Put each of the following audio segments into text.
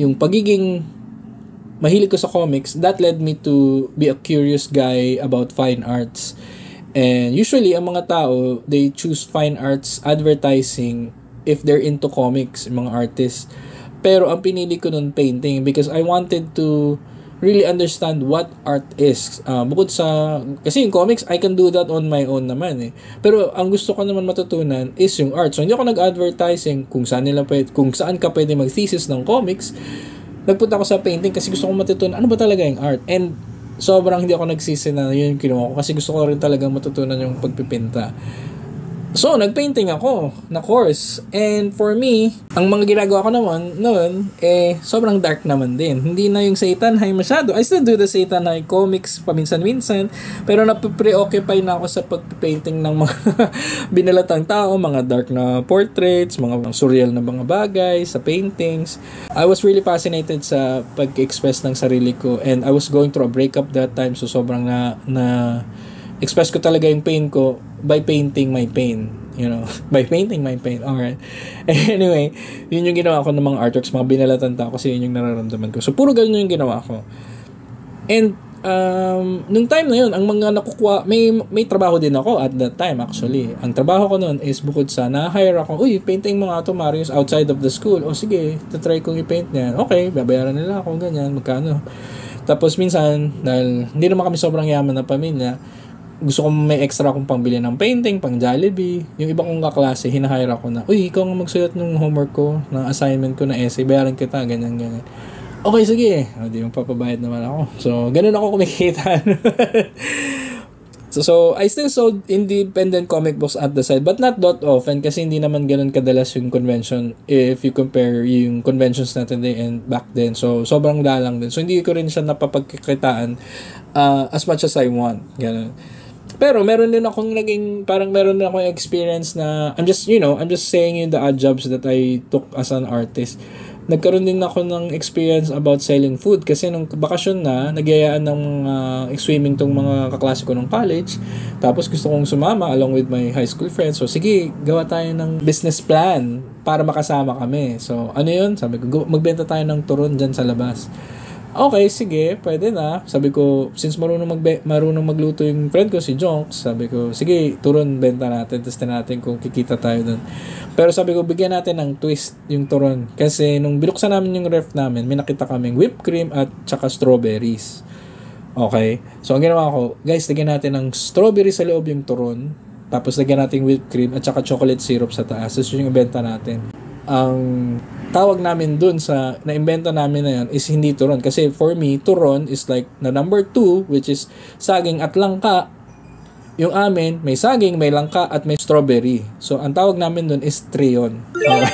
yung pagiging mahilig ko sa comics, that led me to be a curious guy about fine arts. And usually, ang mga tao, they choose fine arts advertising if they're into comics, yung mga artists. Pero ang pinili ko nun painting because I wanted to really understand what art is. Bukod sa, kasi yung comics, I can do that on my own naman eh. Pero ang gusto ko naman matutunan is yung art. So hindi ako nag-advertising kung saan ka pwede mag-thesis ng comics. Nagpunta ako sa painting kasi gusto ko matutunan ano ba talaga yung art. And sobrang hindi ako nagsisi na yun yung kinuha ko kasi gusto ko rin talaga matutunan yung pagpipinta. So, nagpainting ako na course. And for me, ang mga ginagawa ko naman noon, sobrang dark naman din. Hindi na yung Seitanhai masyado. I still do the Seitanhai comics paminsan-minsan. Pero napapreoccupy na ako sa pagpainting ng mga binalatang tao, mga dark na portraits, mga surreal na mga bagay, sa paintings. I was really fascinated sa pag-express ng sarili ko. And I was going through a breakup that time. So, sobrang na express ko talaga yung pain ko by painting my pain, by painting my pain. Alright. Anyway, yun yung ginawa ko ng mga artworks, mga binalatan tao kasi yun yung nararamdaman ko. So, puro ganun yung ginawa ko. And, nung time na yun, ang mga nakukuha, may trabaho din ako at that time actually. Ang trabaho ko noon is bukod sa na-hire ako, painting mo nga ito, Marius, outside of the school. O sige, tatry kong i-paint niyan. Okay, babayaran nila ako, ganyan, magkano. Tapos minsan, dahil hindi naman kami sobrang yaman na pamilya, gusto kong may extra akong pangbili ng painting, pang Jollibee. Yung iba kong kaklase, hinahire ako na, ikaw nga magsulat ng homework ko, ng assignment ko na essay, bayaran kita, ganyan. Okay, sige. Di yung papabayad naman ako. So, ganun ako kumikita. So, I still sold independent comic books at the side, but not that often kasi hindi naman ganun kadalas yung convention if you compare yung conventions natin today and back then. So, sobrang dalang din. So, hindi ko rin siya napapagkikitaan as much as I want. Ganun. Pero meron din akong meron din akong experience na I'm just saying yung the odd jobs that I took as an artist. Nagkaroon din ako ng experience about selling food kasi nung bakasyon na, nagyayaan ng swimming tong mga kaklase ko ng college. Tapos gusto kong sumama along with my high school friends. So sige, gawa tayo ng business plan para makasama kami. So ano yun? Sabi ko, magbenta tayo ng turon dyan sa labas. Okay, sige, pwede na. Sabi ko, since marunong magluto yung friend ko, si Jonks, sabi ko, sige, turon, benta natin, testin natin kung kikita tayo dun. Pero sabi ko, bigyan natin ng twist yung turon. Kasi nung binuksan namin yung ref namin, may nakita kaming whipped cream at tsaka strawberries. Okay? So, ang ginawa ko, guys, lagyan natin ng strawberry sa loob yung turon, tapos lagyan natin whipped cream at tsaka chocolate syrup sa taas. So, yung ibenta natin. Ang tawag namin dun sa na-invento namin na yun is hindi turon. Kasi for me, turon is like na number 2, which is saging at langka. Yung amin, may saging, may langka, at may strawberry. So, ang tawag namin dun is trion. Okay?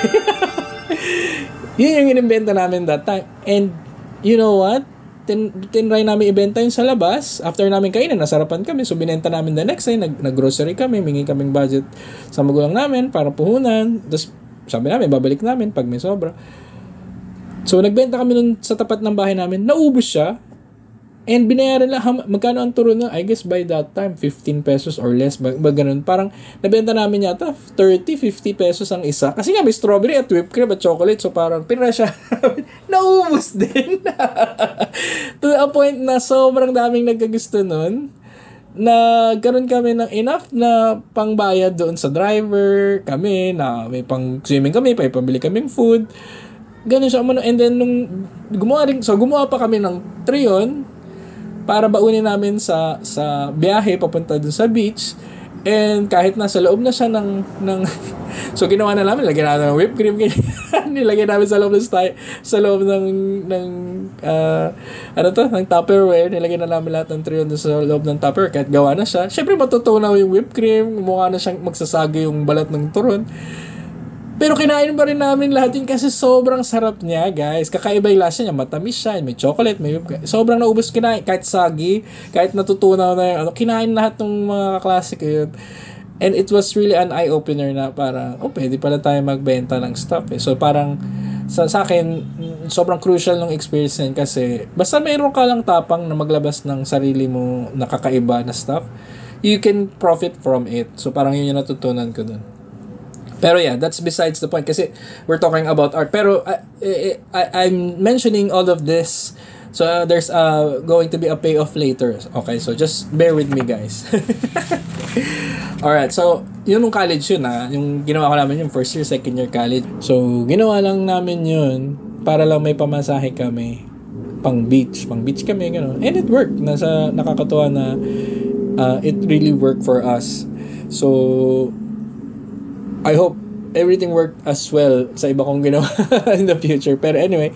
Yun yung inimbenta namin that time. And, you know what? Tinry namin ibenta yun sa labas. After namin kainin, nasarapan kami. So, binenta namin the next day. Nag-grocery kami. Mingi kaming budget sa magulang namin para puhunan. Tapos, sabi namin, babalik namin pag may sobra. So, nagbenta kami nun sa tapat ng bahay namin. Naubos siya. And binayaran lang, magkano ang turo na? I guess by that time, 15 pesos or less. Ganun. Parang, nabenta namin yata 30, 50 pesos ang isa. Kasi nga, may strawberry at whipped cream at chocolate. So, parang, pinrasya. Naubos din. To a point na sobrang daming nagkagusto nun. Nagkaroon kami ng enough na pangbayad doon sa driver. Kami, na may pang swimming kami, may pambili kaming food. Ganun siya. And then, nung gumawa pa kami ng trion, para baunin namin sa biyahe papunta dun sa beach. And kahit nasa loob na siya ng so ginawa na namin, lagyan namin ng whipped cream, nilagyan namin sa loob ng Tupperware, nilagyan na namin lahat ng trion sa loob ng Tupperware. Kahit gawa na siya, syempre matutunaw yung whipped cream, mukha na siyang magsasagi yung balat ng turon. Pero kinain pa rin namin lahat yun kasi sobrang sarap niya, guys. Kakaiba yung lasa niya. Matamis siya. May chocolate, may sobrang naubos kinain. Kahit sagi, kahit natutunaw na yung kinain lahat ng mga kaklase ko yun. And it was really an eye-opener na para, pwede pala tayo magbenta ng stuff. So parang, sa akin, sobrang crucial ng experience na yun kasi basta mayroon ka lang tapang na maglabas ng sarili mo na kakaiba na stuff, you can profit from it. So parang yun yung natutunan ko dun. Pero yeah, that's besides the point kasi we're talking about art. Pero I'm mentioning all of this so there's going to be a payoff later. Okay, so just bear with me, guys. Alright, so yun nung college yun yung ginawa ko namin yung first year, second year college. So ginawa lang namin yun para lang may pamasahe kami pang beach kami, gano'n. And it worked. Nakakatuwa na it really worked for us. So I hope everything worked as well sa iba kong ginawa in the future. Pero anyway,